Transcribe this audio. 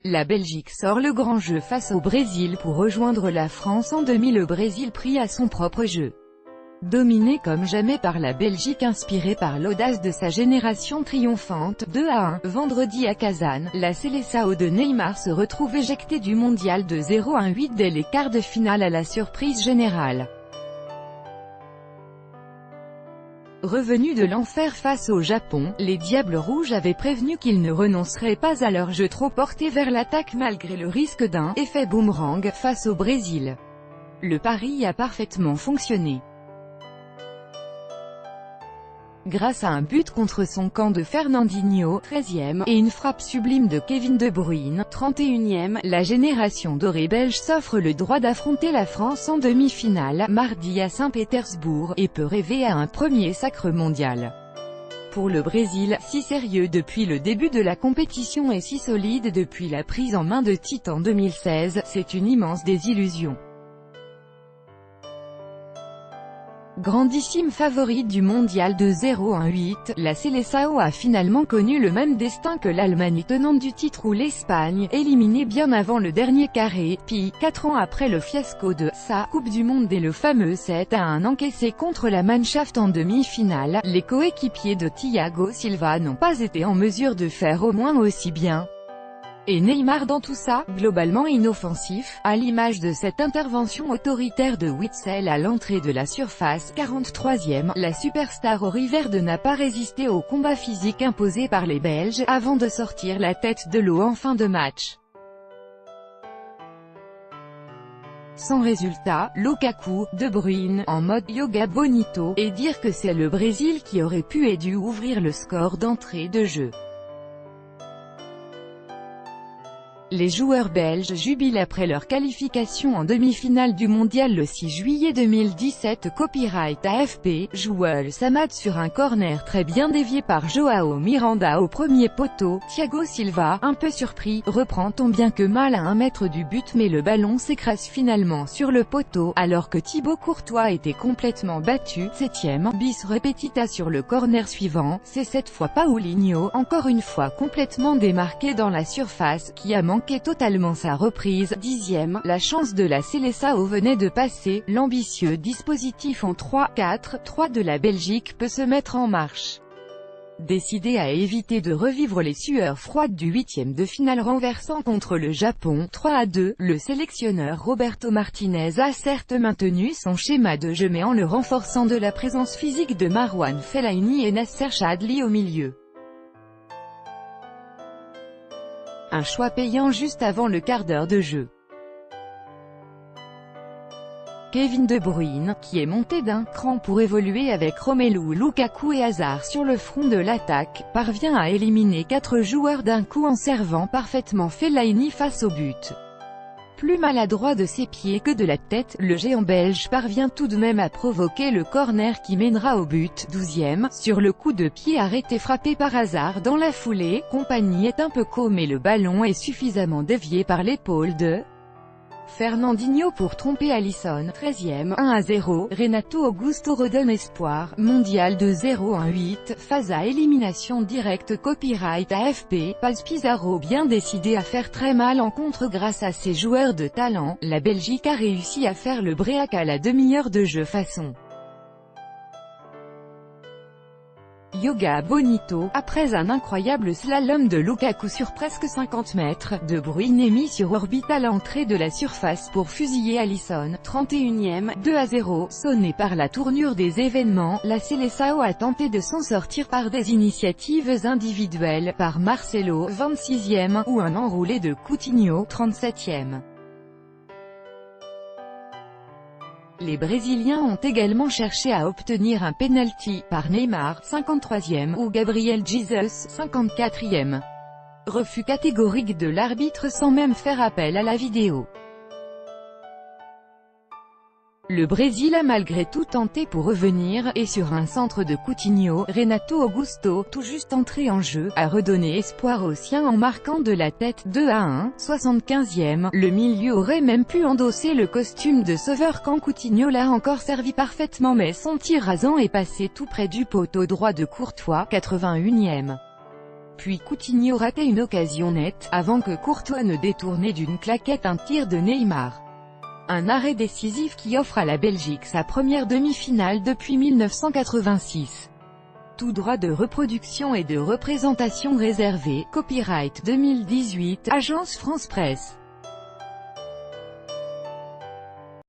La Belgique sort le grand jeu face au Brésil pour rejoindre la France en demi. Le Brésil pris à son propre jeu. Dominé comme jamais par la Belgique, inspirée par l'audace de sa génération triomphante, 2-1, vendredi à Kazan, la Seleção de Neymar se retrouve éjectée du mondial de 0-1-8 dès les quarts de finale à la surprise générale. Revenus de l'enfer face au Japon, les Diables Rouges avaient prévenu qu'ils ne renonceraient pas à leur jeu trop porté vers l'attaque malgré le risque d'un « effet boomerang » face au Brésil. Le pari a parfaitement fonctionné. Grâce à un but contre son camp de Fernandinho, 13e, et une frappe sublime de Kevin De Bruyne, 31e, la génération dorée belge s'offre le droit d'affronter la France en demi-finale, mardi à Saint-Pétersbourg, et peut rêver à un premier sacre mondial. Pour le Brésil, si sérieux depuis le début de la compétition et si solide depuis la prise en main de Tite en 2016, c'est une immense désillusion. Grandissime favorite du mondial de 0-1-8, la Seleção a finalement connu le même destin que l'Allemagne tenante du titre ou l'Espagne, éliminée bien avant le dernier carré, puis, 4 ans après le fiasco de sa Coupe du Monde dès le fameux 7-1 encaissé contre la Mannschaft en demi-finale, les coéquipiers de Thiago Silva n'ont pas été en mesure de faire au moins aussi bien. Et Neymar dans tout ça, globalement inoffensif, à l'image de cette intervention autoritaire de Witsel à l'entrée de la surface, 43e, la superstar auriverde n'a pas résisté au combat physique imposé par les Belges, avant de sortir la tête de l'eau en fin de match. Sans résultat, Lukaku, De Bruyne, en mode yoga bonito, et dire que c'est le Brésil qui aurait pu et dû ouvrir le score d'entrée de jeu. Les joueurs belges jubilent après leur qualification en demi-finale du mondial le 6 juillet 2017. Copyright AFP, Joël Samad sur un corner très bien dévié par Joao Miranda au premier poteau. Thiago Silva, un peu surpris, reprend tant bien que mal à 1 mètre du but mais le ballon s'écrase finalement sur le poteau, alors que Thibaut Courtois était complètement battu. 7e, bis repetita sur le corner suivant, c'est cette fois Paulinho, encore une fois complètement démarqué dans la surface, qui a manqué totalement sa reprise. 10e, la chance de la Seleção venait de passer, l'ambitieux dispositif en 3-4-3 de la Belgique peut se mettre en marche. Décidé à éviter de revivre les sueurs froides du 8e de finale renversant contre le Japon, 3-2, le sélectionneur Roberto Martinez a certes maintenu son schéma de jeu mais en le renforçant de la présence physique de Marouane Fellaini et Nasser Chadli au milieu. Un choix payant juste avant le quart d'heure de jeu. Kevin De Bruyne, qui est monté d'un cran pour évoluer avec Romelu Lukaku et Hazard sur le front de l'attaque, parvient à éliminer 4 joueurs d'un coup en servant parfaitement Fellaini face au but. Plus maladroit de ses pieds que de la tête, le géant belge parvient tout de même à provoquer le corner qui mènera au but. 12e, sur le coup de pied arrêté frappé par Hazard dans la foulée, Compagnie est un peu co mais le ballon est suffisamment dévié par l'épaule de Fernandinho pour tromper Alisson. 13e, 1-0, Renato Augusto redonne espoir, mondial de 0-1-8, phase à élimination directe. Copyright AFP, Paz Pizarro bien décidé à faire très mal en contre grâce à ses joueurs de talent, la Belgique a réussi à faire le bréac à la demi-heure de jeu façon yoga bonito. Après un incroyable slalom de Lukaku sur presque 50 mètres, De Bruyne est mis sur orbite à l'entrée de la surface pour fusiller Alisson. 31e, 2-0, sonné par la tournure des événements, la Seleção a tenté de s'en sortir par des initiatives individuelles, par Marcelo, 26e, ou un enroulé de Coutinho, 37e. Les Brésiliens ont également cherché à obtenir un penalty, par Neymar, 53e, ou Gabriel Jesus, 54e. Refus catégorique de l'arbitre sans même faire appel à la vidéo. Le Brésil a malgré tout tenté pour revenir, et sur un centre de Coutinho, Renato Augusto, tout juste entré en jeu, a redonné espoir aux siens en marquant de la tête. 2-1, 75e, le milieu aurait même pu endosser le costume de sauveur quand Coutinho l'a encore servi parfaitement mais son tir rasant est passé tout près du poteau droit de Courtois. 81e. puis Coutinho ratait une occasion nette, avant que Courtois ne détournait d'une claquette un tir de Neymar. Un arrêt décisif qui offre à la Belgique sa première demi-finale depuis 1986. Tout droit de reproduction et de représentation réservé, copyright 2018, Agence France Presse.